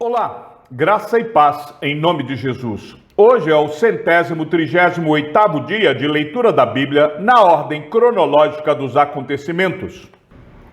Olá, graça e paz em nome de Jesus. Hoje é o 138º dia de leitura da Bíblia na ordem cronológica dos acontecimentos.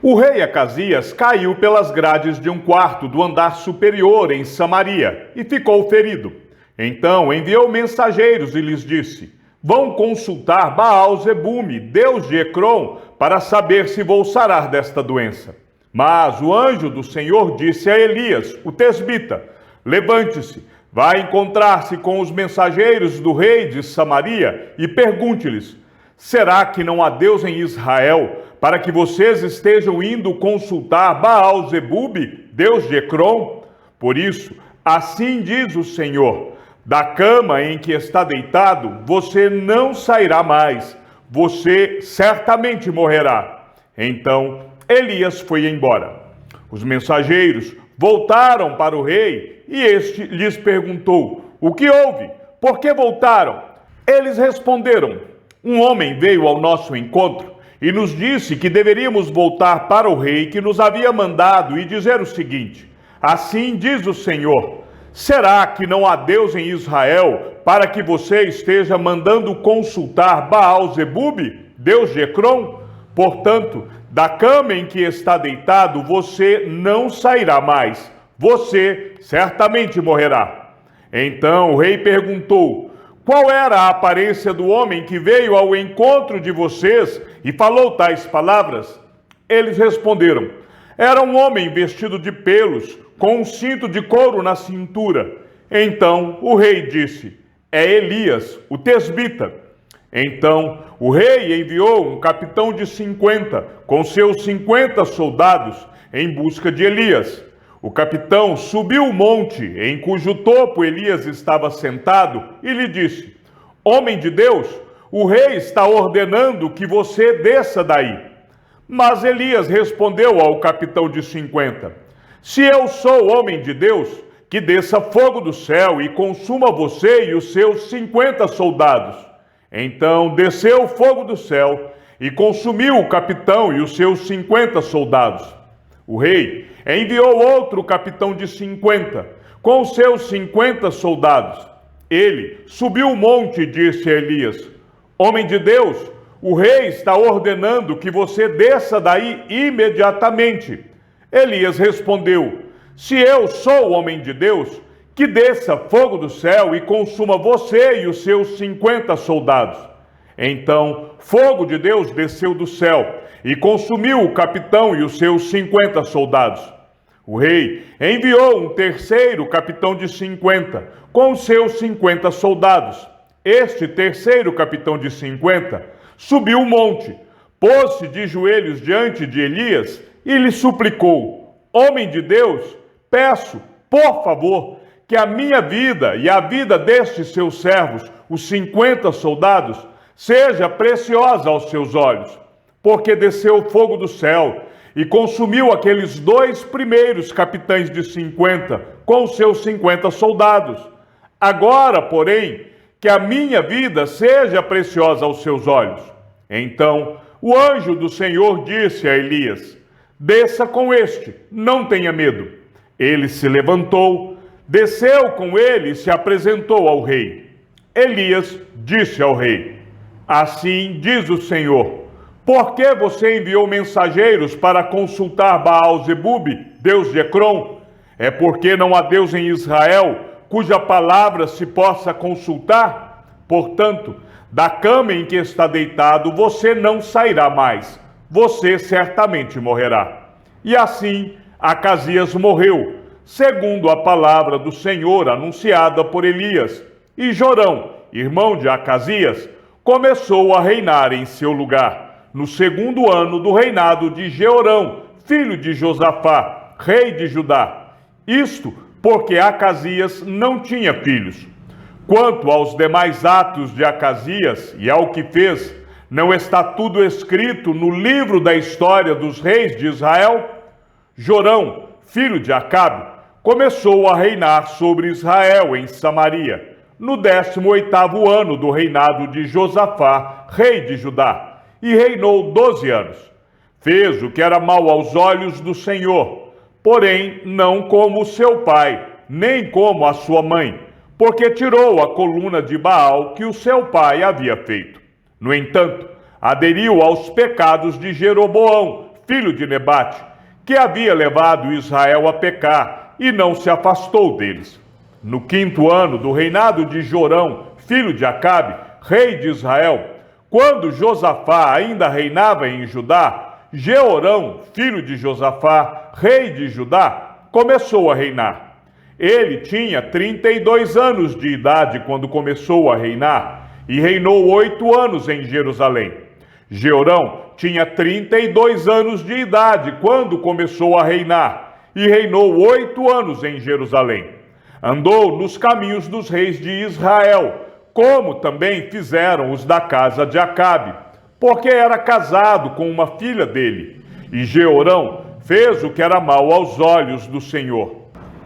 O rei Acasias caiu pelas grades de um quarto do andar superior em Samaria e ficou ferido. Então enviou mensageiros e lhes disse: vão consultar Baal-zebume, deus de Ecrom, para saber se vou sarar desta doença. Mas o anjo do Senhor disse a Elias, o tesbita: levante-se, vá encontrar-se com os mensageiros do rei de Samaria e pergunte-lhes: será que não há Deus em Israel, para que vocês estejam indo consultar Baal-zebume, deus de Ecrom? Por isso, assim diz o Senhor: da cama em que está deitado, você não sairá mais, você certamente morrerá. Então Elias foi embora. Os mensageiros voltaram para o rei e este lhes perguntou: o que houve? Por que voltaram? Eles responderam: um homem veio ao nosso encontro e nos disse que deveríamos voltar para o rei que nos havia mandado e dizer o seguinte: assim diz o Senhor: será que não há Deus em Israel para que você esteja mandando consultar Baal-zebume, deus de Ecrom? Portanto, da cama em que está deitado, você não sairá mais, você certamente morrerá. Então o rei perguntou: qual era a aparência do homem que veio ao encontro de vocês e falou tais palavras? Eles responderam: era um homem vestido de pelos, com um cinto de couro na cintura. Então o rei disse: é Elias, o tesbita. Então o rei enviou um capitão de 50, com seus 50 soldados, em busca de Elias. O capitão subiu o monte, em cujo topo Elias estava sentado, e lhe disse: homem de Deus, o rei está ordenando que você desça daí. Mas Elias respondeu ao capitão de 50: se eu sou homem de Deus, que desça fogo do céu e consuma você e os seus 50 soldados. Então desceu o fogo do céu e consumiu o capitão e os seus 50 soldados. O rei enviou outro capitão de 50, com os seus 50 soldados. Ele subiu o monte e disse a Elias: homem de Deus, o rei está ordenando que você desça daí imediatamente. Elias respondeu: se eu sou homem de Deus, que desça fogo do céu e consuma você e os seus 50 soldados. Então fogo de Deus desceu do céu e consumiu o capitão e os seus 50 soldados. O rei enviou um terceiro capitão de 50, com os seus 50 soldados. Este terceiro capitão de 50 subiu o monte, pôs-se de joelhos diante de Elias e lhe suplicou: homem de Deus, peço, por favor, que a minha vida e a vida destes seus servos, os 50 soldados, seja preciosa aos seus olhos, porque desceu fogo do céu e consumiu aqueles dois primeiros capitães de 50, com os seus 50 soldados. Agora, porém, que a minha vida seja preciosa aos seus olhos. Então o anjo do Senhor disse a Elias: desça com este, não tenha medo. Ele se levantou, desceu com ele e se apresentou ao rei. Elias disse ao rei: assim diz o Senhor: por que você enviou mensageiros para consultar Baal-zebume, deus de Ecrom? É porque não há Deus em Israel, cuja palavra se possa consultar? Portanto, da cama em que está deitado, você não sairá mais, você certamente morrerá. E assim Acasias morreu, segundo a palavra do Senhor anunciada por Elias. E Jorão, irmão de Acasias, começou a reinar em seu lugar, no segundo ano do reinado de Jeorão, filho de Josafá, rei de Judá. Isto porque Acasias não tinha filhos. Quanto aos demais atos de Acasias e ao que fez, não está tudo escrito no livro da história dos reis de Israel? Jorão, filho de Acabe, começou a reinar sobre Israel em Samaria, no 18º ano do reinado de Josafá, rei de Judá, e reinou 12 anos. Fez o que era mau aos olhos do Senhor, porém não como seu pai, nem como a sua mãe, porque tirou a coluna de Baal que o seu pai havia feito. No entanto, aderiu aos pecados de Jeroboão, filho de Nebate, que havia levado Israel a pecar, e não se afastou deles. No 5º ano do reinado de Jorão, filho de Acabe, rei de Israel, quando Josafá ainda reinava em Judá, Jeorão, filho de Josafá, rei de Judá, começou a reinar. Ele tinha 32 anos de idade quando começou a reinar, e reinou 8 anos em Jerusalém. Jeorão tinha 32 anos de idade quando começou a reinar, e reinou 8 anos em Jerusalém. Andou nos caminhos dos reis de Israel, como também fizeram os da casa de Acabe, porque era casado com uma filha dele. E Jeorão fez o que era mal aos olhos do Senhor.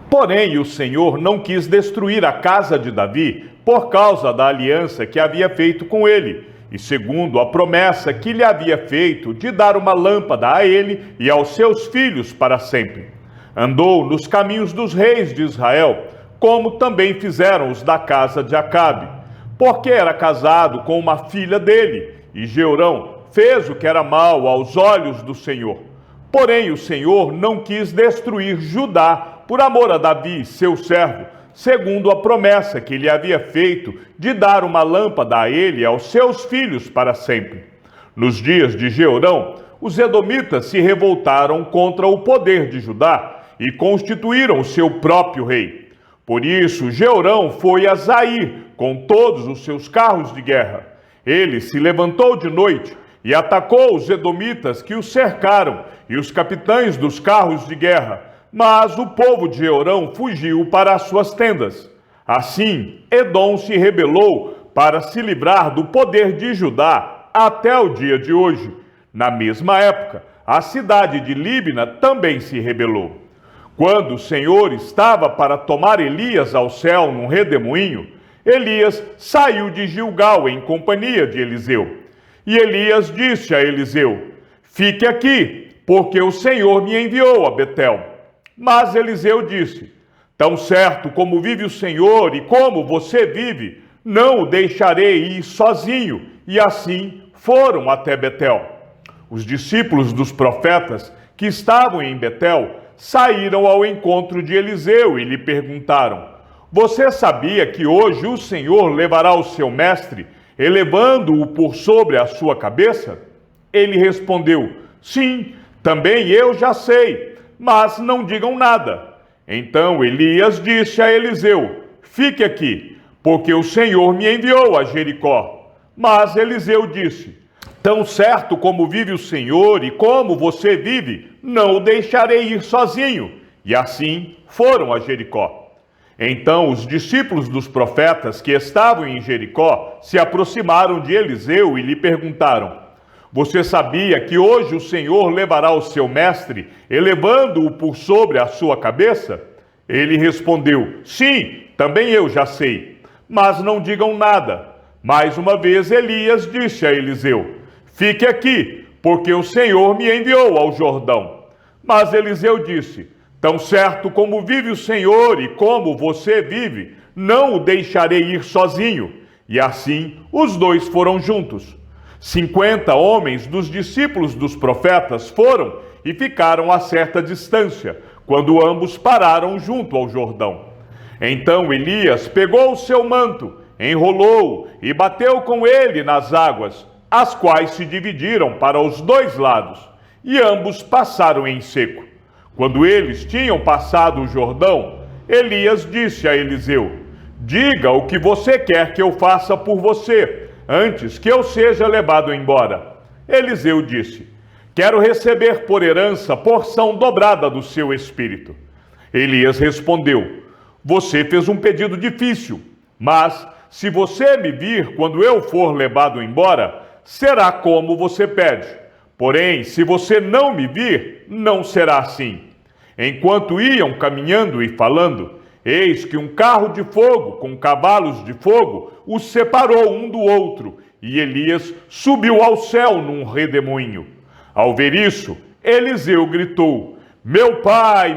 Porém, o Senhor não quis destruir a casa de Davi por causa da aliança que havia feito com ele, e segundo a promessa que lhe havia feito de dar uma lâmpada a ele e aos seus filhos para sempre. Andou nos caminhos dos reis de Israel, como também fizeram os da casa de Acabe, porque era casado com uma filha dele, e Jeorão fez o que era mal aos olhos do Senhor. Porém, o Senhor não quis destruir Judá por amor a Davi, seu servo, segundo a promessa que lhe havia feito de dar uma lâmpada a ele e aos seus filhos para sempre. Nos dias de Jeorão, os edomitas se revoltaram contra o poder de Judá e constituíram o seu próprio rei. Por isso, Jeorão foi a Zair com todos os seus carros de guerra. Ele se levantou de noite e atacou os edomitas que os cercaram e os capitães dos carros de guerra, mas o povo de Jeorão fugiu para as suas tendas. Assim, Edom se rebelou para se livrar do poder de Judá até o dia de hoje. Na mesma época, a cidade de Líbna também se rebelou. Quando o Senhor estava para tomar Elias ao céu num redemoinho, Elias saiu de Gilgal em companhia de Eliseu. E Elias disse a Eliseu: fique aqui, porque o Senhor me enviou a Betel. Mas Eliseu disse: tão certo como vive o Senhor e como você vive, não o deixarei ir sozinho. E assim foram até Betel. Os discípulos dos profetas que estavam em Betel saíram ao encontro de Eliseu e lhe perguntaram: você sabia que hoje o Senhor levará o seu mestre, elevando-o por sobre a sua cabeça? Ele respondeu: sim, também eu já sei, mas não digam nada. Então Elias disse a Eliseu: fique aqui, porque o Senhor me enviou a Jericó. Mas Eliseu disse: tão certo como vive o Senhor e como você vive, não o deixarei ir sozinho. E assim foram a Jericó. Então os discípulos dos profetas que estavam em Jericó se aproximaram de Eliseu e lhe perguntaram: você sabia que hoje o Senhor levará o seu mestre, elevando-o por sobre a sua cabeça? Ele respondeu: sim, também eu já sei, mas não digam nada. Mais uma vez Elias disse a Eliseu: fique aqui, porque o Senhor me enviou ao Jordão. Mas Eliseu disse: tão certo como vive o Senhor e como você vive, não o deixarei ir sozinho. E assim os dois foram juntos. 50 homens dos discípulos dos profetas foram e ficaram a certa distância, quando ambos pararam junto ao Jordão. Então Elias pegou o seu manto, enrolou-o e bateu com ele nas águas, as quais se dividiram para os dois lados, e ambos passaram em seco. Quando eles tinham passado o Jordão, Elias disse a Eliseu: diga o que você quer que eu faça por você, antes que eu seja levado embora. Eliseu disse: quero receber por herança porção dobrada do seu espírito. Elias respondeu: você fez um pedido difícil, mas se você me vir quando eu for levado embora, será como você pede. Porém, se você não me vir, não será assim. Enquanto iam caminhando e falando, eis que um carro de fogo com cavalos de fogo os separou um do outro, e Elias subiu ao céu num redemoinho. Ao ver isso, Eliseu gritou: meu pai,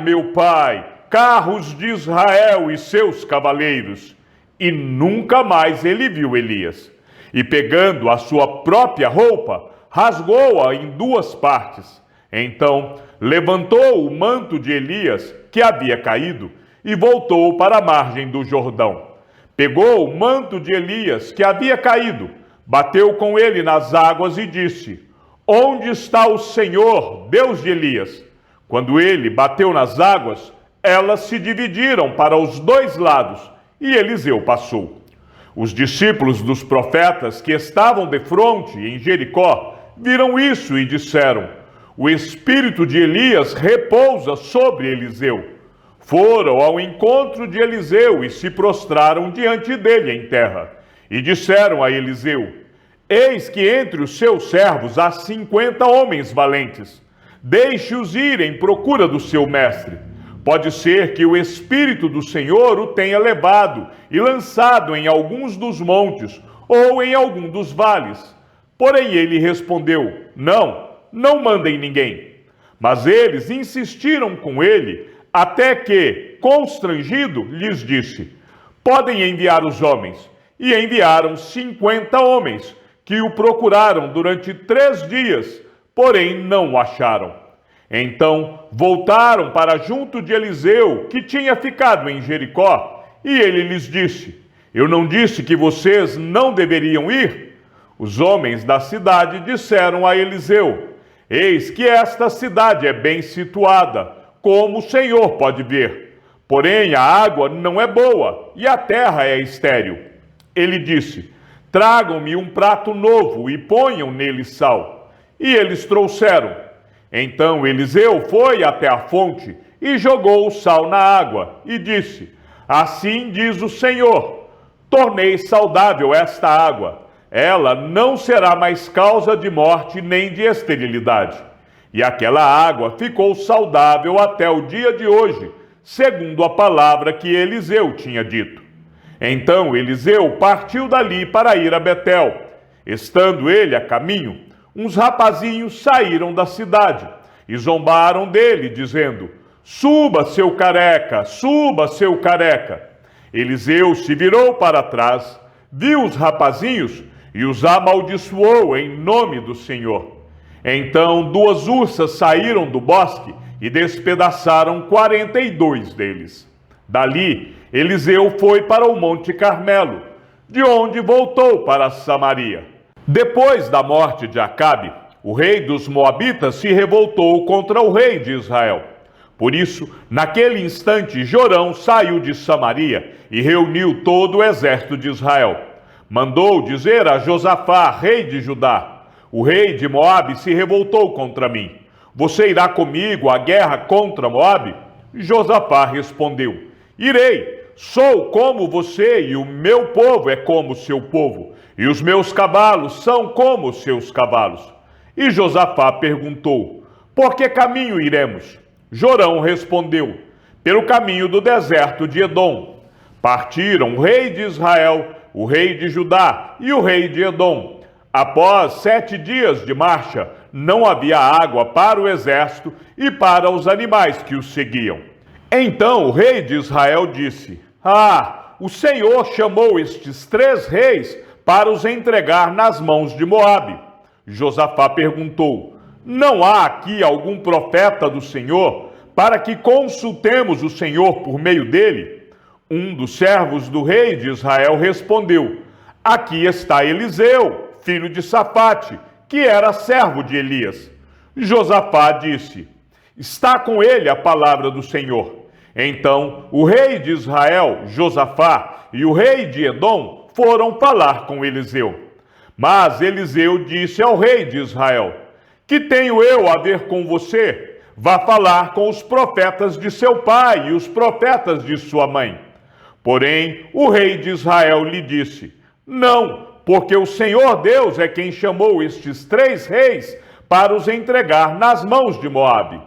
carros de Israel e seus cavaleiros. E nunca mais ele viu Elias. E pegando a sua própria roupa, rasgou-a em duas partes. Então levantou o manto de Elias, que havia caído, e voltou para a margem do Jordão. Pegou o manto de Elias, que havia caído, bateu com ele nas águas e disse: Onde está o Senhor, Deus de Elias? Quando ele bateu nas águas, elas se dividiram para os dois lados, e Eliseu passou. Os discípulos dos profetas que estavam defronte em Jericó viram isso e disseram: O espírito de Elias repousa sobre Eliseu. Foram ao encontro de Eliseu e se prostraram diante dele em terra. E disseram a Eliseu: Eis que entre os seus servos há 50 homens valentes. Deixe-os ir em procura do seu mestre. Pode ser que o Espírito do Senhor o tenha levado e lançado em alguns dos montes ou em algum dos vales. Porém ele respondeu: Não mandem ninguém. Mas eles insistiram com ele, até que, constrangido, lhes disse: Podem enviar os homens. E enviaram 50 homens, que o procuraram durante 3 dias, porém não o acharam. Então voltaram para junto de Eliseu, que tinha ficado em Jericó, e ele lhes disse: Eu não disse que vocês não deveriam ir? Os homens da cidade disseram a Eliseu: Eis que esta cidade é bem situada, como o Senhor pode ver. Porém a água não é boa, e a terra é estéril. Ele disse: Tragam-me um prato novo e ponham nele sal. E eles trouxeram. Então Eliseu foi até a fonte e jogou o sal na água e disse: Assim diz o Senhor: Tornei saudável esta água. Ela não será mais causa de morte nem de esterilidade. E aquela água ficou saudável até o dia de hoje, segundo a palavra que Eliseu tinha dito. Então Eliseu partiu dali para ir a Betel. Estando ele a caminho, uns rapazinhos saíram da cidade e zombaram dele, dizendo: Suba, seu careca, suba, seu careca. Eliseu se virou para trás, viu os rapazinhos e os amaldiçoou em nome do Senhor. Então 2 ursas saíram do bosque e despedaçaram 42 deles. Dali, Eliseu foi para o Monte Carmelo, de onde voltou para Samaria. Depois da morte de Acabe, o rei dos Moabitas se revoltou contra o rei de Israel. Por isso, naquele instante, Jorão saiu de Samaria e reuniu todo o exército de Israel. Mandou dizer a Josafá, rei de Judá: O rei de Moabe se revoltou contra mim. Você irá comigo à guerra contra Moabe? Josafá respondeu: Irei. Sou como você e o meu povo é como o seu povo, e os meus cavalos são como os seus cavalos. E Josafá perguntou: Por que caminho iremos? Jorão respondeu: Pelo caminho do deserto de Edom. Partiram o rei de Israel, o rei de Judá e o rei de Edom. Após 7 dias de marcha, não havia água para o exército e para os animais que os seguiam. Então o rei de Israel disse: o Senhor chamou estes 3 reis para os entregar nas mãos de Moabe. Josafá perguntou: Não há aqui algum profeta do Senhor para que consultemos o Senhor por meio dele? Um dos servos do rei de Israel respondeu: Aqui está Eliseu, filho de Safate, que era servo de Elias. Josafá disse: Está com ele a palavra do Senhor. Então o rei de Israel, Josafá, e o rei de Edom foram falar com Eliseu. Mas Eliseu disse ao rei de Israel: Que tenho eu a ver com você? Vá falar com os profetas de seu pai e os profetas de sua mãe. Porém o rei de Israel lhe disse: Não, porque o Senhor Deus é quem chamou estes 3 reis para os entregar nas mãos de Moabe.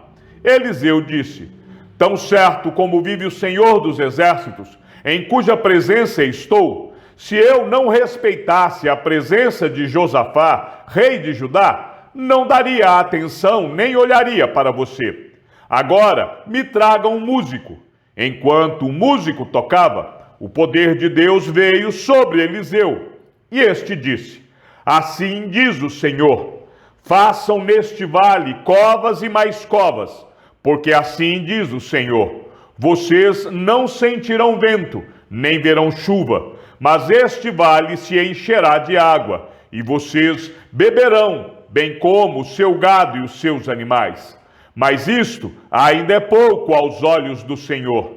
Eliseu disse: Tão certo como vive o Senhor dos exércitos, em cuja presença estou, se eu não respeitasse a presença de Josafá, rei de Judá, não daria atenção nem olharia para você. Agora me traga um músico. Enquanto o músico tocava, o poder de Deus veio sobre Eliseu. E este disse: Assim diz o Senhor, façam neste vale covas e mais covas, porque assim diz o Senhor, vocês não sentirão vento, nem verão chuva, mas este vale se encherá de água, e vocês beberão, bem como o seu gado e os seus animais. Mas isto ainda é pouco aos olhos do Senhor.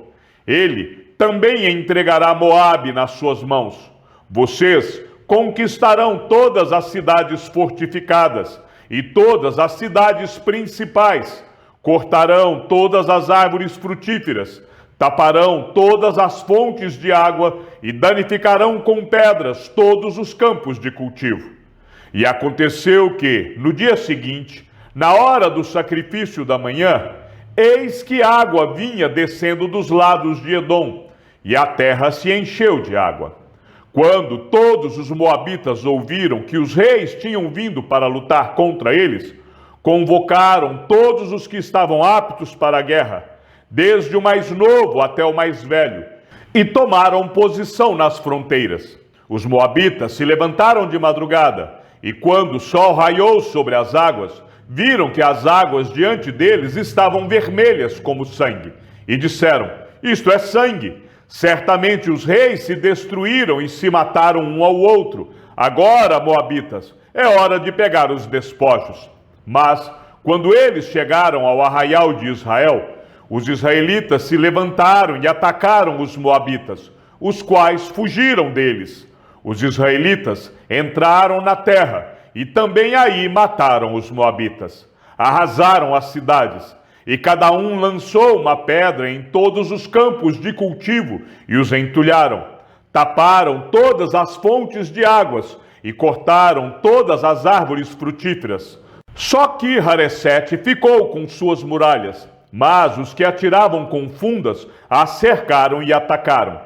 Ele também entregará Moabe nas suas mãos. Vocês conquistarão todas as cidades fortificadas e todas as cidades principais. Cortarão todas as árvores frutíferas, taparão todas as fontes de água e danificarão com pedras todos os campos de cultivo. E aconteceu que, no dia seguinte, na hora do sacrifício da manhã, eis que água vinha descendo dos lados de Edom, e a terra se encheu de água. Quando todos os moabitas ouviram que os reis tinham vindo para lutar contra eles, convocaram todos os que estavam aptos para a guerra, desde o mais novo até o mais velho, e tomaram posição nas fronteiras. Os moabitas se levantaram de madrugada, e quando o sol raiou sobre as águas, viram que as águas diante deles estavam vermelhas como sangue, e disseram: Isto é sangue. Certamente os reis se destruíram e se mataram um ao outro. Agora, moabitas, é hora de pegar os despojos. Mas, quando eles chegaram ao arraial de Israel, os israelitas se levantaram e atacaram os moabitas, os quais fugiram deles. Os israelitas entraram na terra e também aí mataram os moabitas. Arrasaram as cidades, e cada um lançou uma pedra em todos os campos de cultivo e os entulharam. Taparam todas as fontes de águas e cortaram todas as árvores frutíferas. Só que Haresete ficou com suas muralhas, mas os que atiravam com fundas a cercaram e atacaram.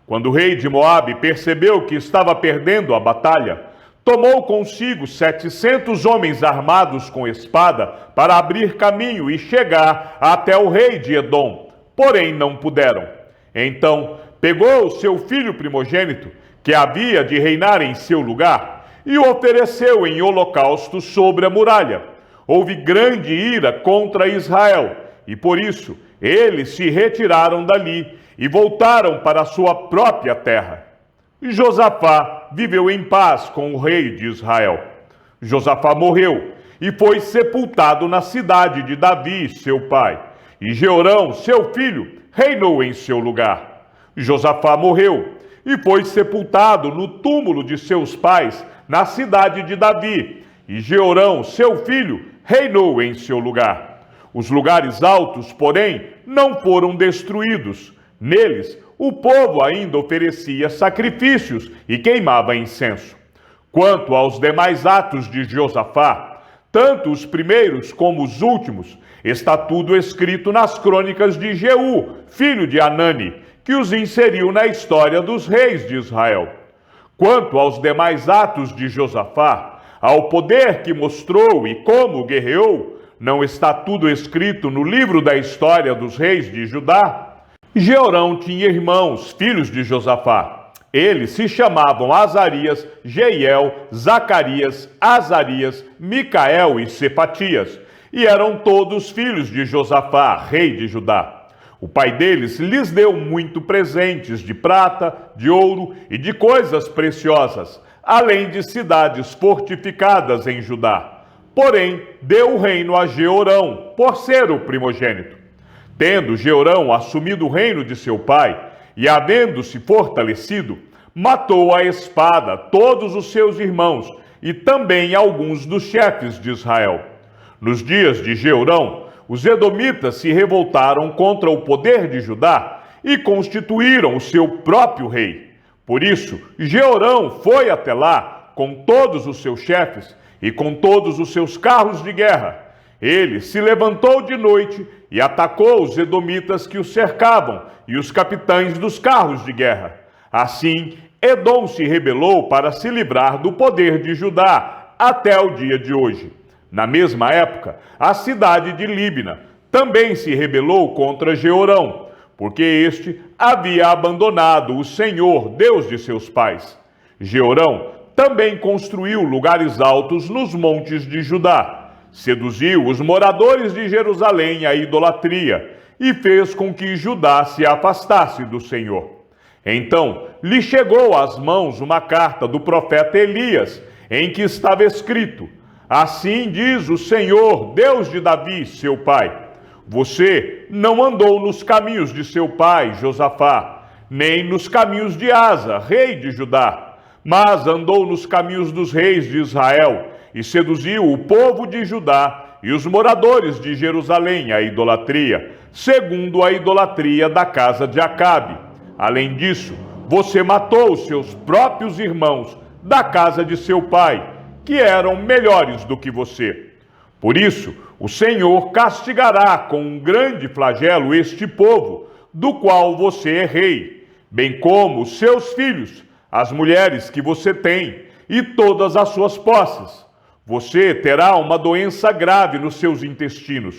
Quando o rei de Moabe percebeu que estava perdendo a batalha, tomou consigo 700 homens armados com espada para abrir caminho e chegar até o rei de Edom, porém não puderam. Então pegou o seu filho primogênito, que havia de reinar em seu lugar, e o ofereceu em holocausto sobre a muralha. Houve grande ira contra Israel, e por isso eles se retiraram dali e voltaram para a sua própria terra. Josafá viveu em paz com o rei de Israel. Josafá morreu e foi sepultado na cidade de Davi, seu pai. E Jeorão, seu filho, reinou em seu lugar. Josafá morreu e foi sepultado no túmulo de seus pais, na cidade de Davi. E Jeorão, seu filho, reinou em seu lugar. Os lugares altos, porém, não foram destruídos. Neles, o povo ainda oferecia sacrifícios e queimava incenso. Quanto aos demais atos de Josafá, tanto os primeiros como os últimos, está tudo escrito nas crônicas de Jeú, filho de Anani, que os inseriu na história dos reis de Israel. Quanto aos demais atos de Josafá, ao poder que mostrou e como guerreou, não está tudo escrito no livro da história dos reis de Judá? Jeorão tinha irmãos, filhos de Josafá. Eles se chamavam Azarias, Jeiel, Zacarias, Azarias, Micael e Sepatias, e eram todos filhos de Josafá, rei de Judá. O pai deles lhes deu muito presentes de prata, de ouro e de coisas preciosas, além de cidades fortificadas em Judá. Porém, deu o reino a Jeorão, por ser o primogênito. Tendo Jeorão assumido o reino de seu pai, e havendo-se fortalecido, matou à espada todos os seus irmãos, e também alguns dos chefes de Israel. Nos dias de Jeorão, os edomitas se revoltaram contra o poder de Judá, e constituíram o seu próprio rei. Por isso, Jeorão foi até lá, com todos os seus chefes, e com todos os seus carros de guerra. Ele se levantou de noite e atacou os edomitas que o cercavam e os capitães dos carros de guerra. Assim, Edom se rebelou para se livrar do poder de Judá até o dia de hoje. Na mesma época, a cidade de Líbina também se rebelou contra Jeorão, porque este havia abandonado o Senhor, Deus de seus pais. Jeorão também construiu lugares altos nos montes de Judá, seduziu os moradores de Jerusalém à idolatria e fez com que Judá se afastasse do Senhor. Então lhe chegou às mãos uma carta do profeta Elias, em que estava escrito: assim diz o Senhor, Deus de Davi, seu pai: você não andou nos caminhos de seu pai, Josafá, nem nos caminhos de Asa, rei de Judá, mas andou nos caminhos dos reis de Israel e seduziu o povo de Judá e os moradores de Jerusalém à idolatria, segundo a idolatria da casa de Acabe. Além disso, você matou os seus próprios irmãos da casa de seu pai, que eram melhores do que você. Por isso, o Senhor castigará com um grande flagelo este povo, do qual você é rei, bem como os seus filhos, as mulheres que você tem e todas as suas posses. Você terá uma doença grave nos seus intestinos,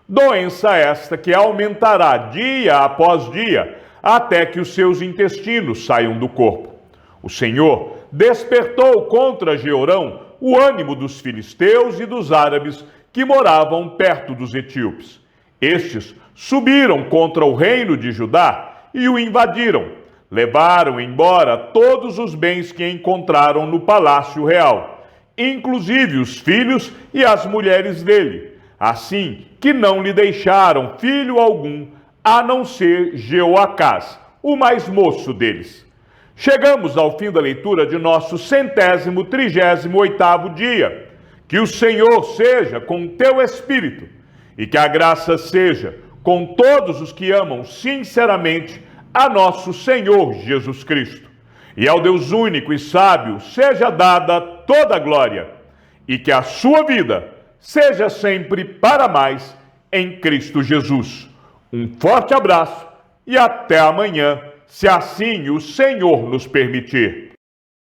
doença esta que aumentará dia após dia, até que os seus intestinos saiam do corpo. O Senhor despertou contra Jeorão o ânimo dos filisteus e dos árabes que moravam perto dos etíopes. Estes subiram contra o reino de Judá e o invadiram. Levaram embora todos os bens que encontraram no palácio real, inclusive os filhos e as mulheres dele, assim que não lhe deixaram filho algum, a não ser Jeoacás, o mais moço deles. Chegamos ao fim da leitura de nosso 138º dia. Que o Senhor seja com o teu espírito e que a graça seja com todos os que amam sinceramente a nosso Senhor Jesus Cristo. E ao Deus único e sábio seja dada toda a glória e que a sua vida seja sempre para mais em Cristo Jesus. Um forte abraço e até amanhã, se assim o Senhor nos permitir.